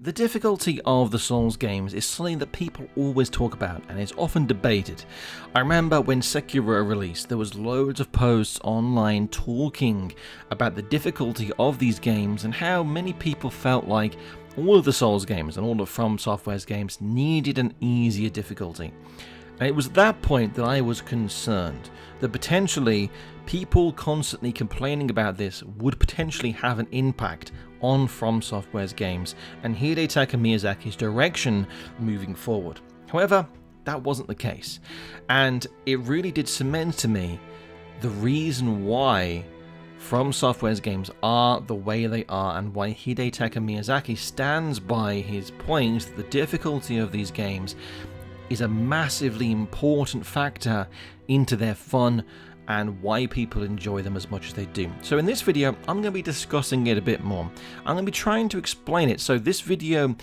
The difficulty of the Souls games is something that people always talk about and is often debated. I remember when Sekiro released, there was loads of posts online talking about the difficulty of these games and how many people felt like all of the Souls games and all of FromSoftware's games needed an easier difficulty. And it was at that point that I was concerned that potentially people constantly complaining about this would potentially have an impact on FromSoftware's games and Hidetaka Miyazaki's direction moving forward. However, that wasn't the case, and it really did cement to me the reason why FromSoftware's games are the way they are and why Hidetaka Miyazaki stands by his point that the difficulty of these games is a massively important factor into their fun and why people enjoy them as much as they do. So in this video, I'm going to be discussing it a bit more. I'm going to be trying to explain it. So this video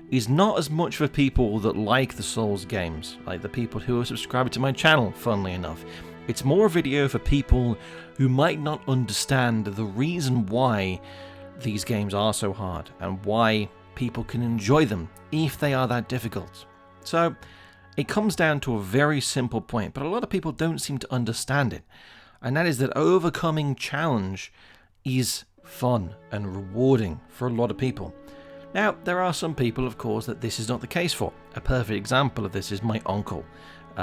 is not as much for people that like the Souls games, like the people who are subscribed to my channel, funnily enough. It's more a video for people who might not understand the reason why these games are so hard and why people can enjoy them if they are that difficult. So it comes down to a very simple point, but a lot of people don't seem to understand it, and that is that overcoming challenge is fun and rewarding for a lot of people. Now, there are some people, of course, that this is not the case for. A perfect example of this is my uncle.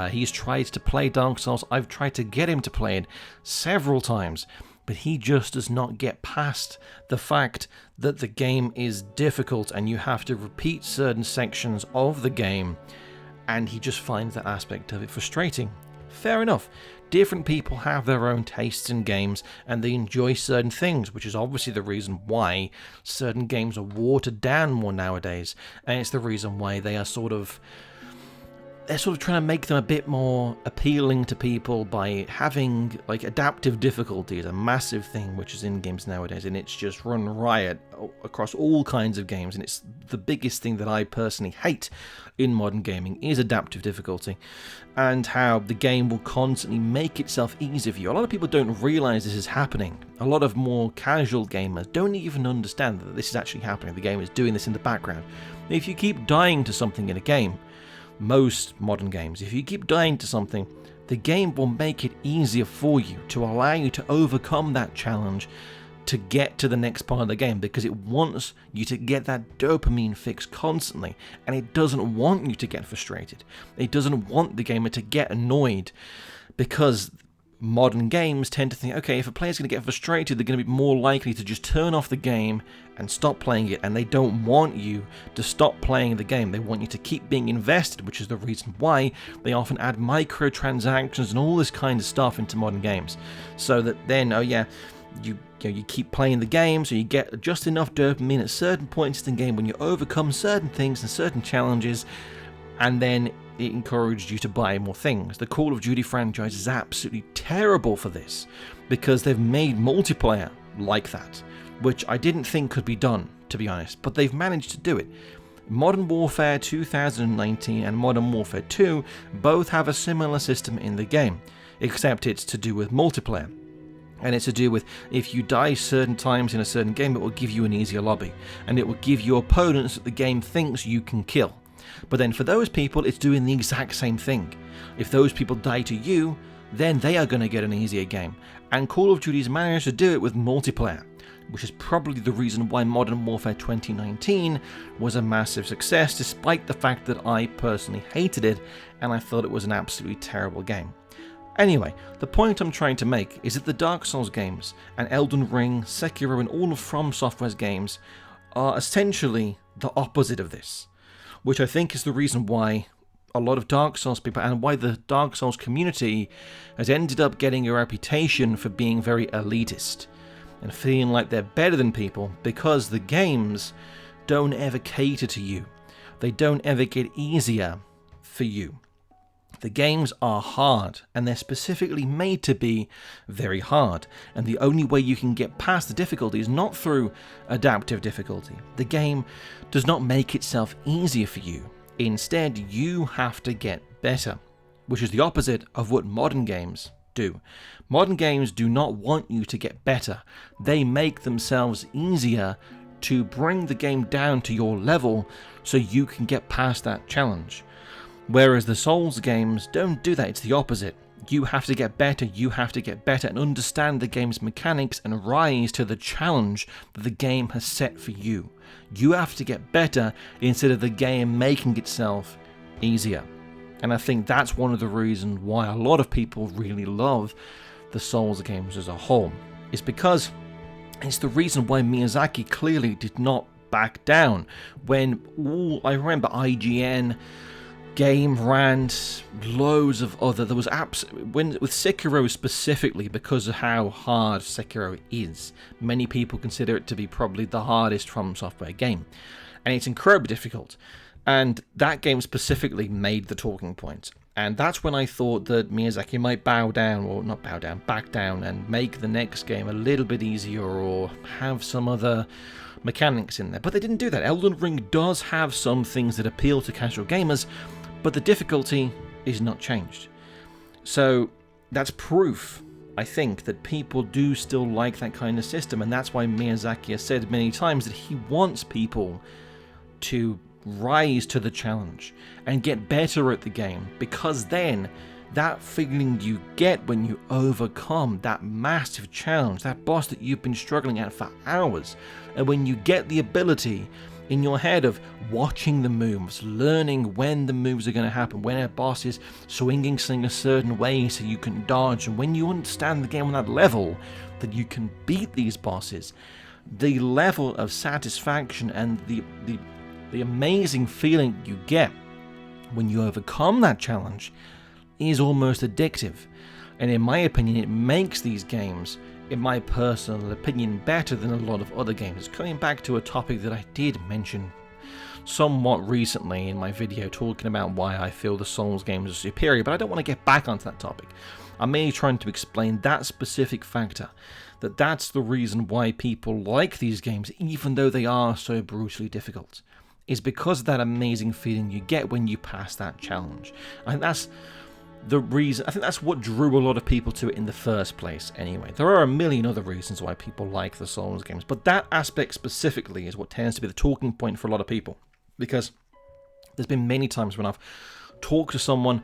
He's tried to play Dark Souls. I've tried to get him to play it several times, but he just does not get past the fact that the game is difficult and you have to repeat certain sections of the game, and he just finds that aspect of it frustrating. Fair enough. Different people have their own tastes in games and they enjoy certain things, which is obviously the reason why certain games are watered down more nowadays, and it's the reason why they are they're sort of trying to make them a bit more appealing to people by having like adaptive difficulty is a massive thing which is in games nowadays, and it's just run riot across all kinds of games, and it's the biggest thing that I personally hate in modern gaming is adaptive difficulty and how the game will constantly make itself easier for you. A lot of people don't realize this is happening. A lot of more casual gamers don't even understand that this is actually happening. The game is doing this in the background. If you keep dying to something in a game, most modern games, if you keep dying to something, the game will make it easier for you to allow you to overcome that challenge to get to the next part of the game, because it wants you to get that dopamine fix constantly, and it doesn't want you to get frustrated. It doesn't want the gamer to get annoyed, because modern games tend to think, okay, if a player's going to get frustrated, they're going to be more likely to just turn off the game and stop playing it, and they don't want you to stop playing the game. They want you to keep being invested, which is the reason why they often add microtransactions and all this kind of stuff into modern games, so that then, oh yeah, you keep playing the game, so you get just enough dopamine at certain points in the game when you overcome certain things and certain challenges, and then it encouraged you to buy more things. The Call of Duty franchise is absolutely terrible for this, because they've made multiplayer like that, which I didn't think could be done, to be honest, but they've managed to do it. Modern Warfare 2019 and Modern Warfare 2 both have a similar system in the game, except it's to do with multiplayer. And it's to do with, if you die certain times in a certain game, it will give you an easier lobby, and it will give you opponents that the game thinks you can kill. But then for those people, it's doing the exact same thing. If those people die to you, then they are going to get an easier game. And Call of Duty's managed to do it with multiplayer, which is probably the reason why Modern Warfare 2019 was a massive success, despite the fact that I personally hated it and I thought it was an absolutely terrible game. Anyway, the point I'm trying to make is that the Dark Souls games and Elden Ring, Sekiro, and all of FromSoftware's games are essentially the opposite of this, which I think is the reason why a lot of Dark Souls people and why the Dark Souls community has ended up getting a reputation for being very elitist and feeling like they're better than people, because the games don't ever cater to you. They don't ever get easier for you. The games are hard, and they're specifically made to be very hard, and the only way you can get past the difficulty is not through adaptive difficulty. The game does not make itself easier for you. Instead, you have to get better, which is the opposite of what modern games do. Modern games do not want you to get better. They make themselves easier to bring the game down to your level so you can get past that challenge. Whereas the Souls games don't do that, it's the opposite. You have to get better and understand the game's mechanics and rise to the challenge that the game has set for you. You have to get better instead of the game making itself easier. And I think that's one of the reasons why a lot of people really love the Souls games as a whole. It's because it's the reason why Miyazaki clearly did not back down. When I remember IGN, Game Rant, loads of other, there was with Sekiro specifically, because of how hard Sekiro is, many people consider it to be probably the hardest FromSoftware game, and it's incredibly difficult. And that game specifically made the talking point. And that's when I thought that Miyazaki might back down and make the next game a little bit easier or have some other mechanics in there. But they didn't do that. Elden Ring does have some things that appeal to casual gamers, but the difficulty is not changed. So that's proof, I think, that people do still like that kind of system, and that's why Miyazaki has said many times that he wants people to rise to the challenge and get better at the game, because then that feeling you get when you overcome that massive challenge, that boss that you've been struggling at for hours, and when you get the ability in your head of watching the moves, learning when the moves are going to happen, when a boss is swinging a certain way so you can dodge, and when you understand the game on that level that you can beat these bosses, the level of satisfaction and the amazing feeling you get when you overcome that challenge is almost addictive. And in my opinion, it makes these games, in my personal opinion, better than a lot of other games. Coming back to a topic that I did mention somewhat recently in my video talking about why I feel the Souls games are superior, but I don't want to get back onto that topic. I'm merely trying to explain that specific factor, that's the reason why people like these games, even though they are so brutally difficult, is because of that amazing feeling you get when you pass that challenge. I think that's the reason. I think that's what drew a lot of people to it in the first place anyway. There are a million other reasons why people like the Souls games, but that aspect specifically is what tends to be the talking point for a lot of people, because there's been many times when I've talked to someone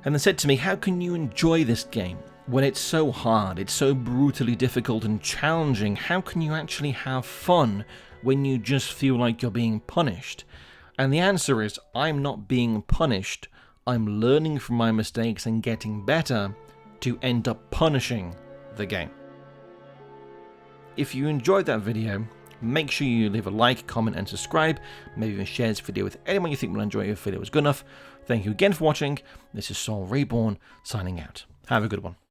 and they said to me, how can you enjoy this game when it's so hard, it's so brutally difficult and challenging? How can you actually have fun when you just feel like you're being punished? And the answer is, I'm not being punished. I'm learning from my mistakes and getting better to end up punishing the game. If you enjoyed that video, make sure you leave a like, comment and subscribe. Maybe even share this video with anyone you think will enjoy it if the video was good enough. Thank you again for watching. This is SoulReborn signing out. Have a good one.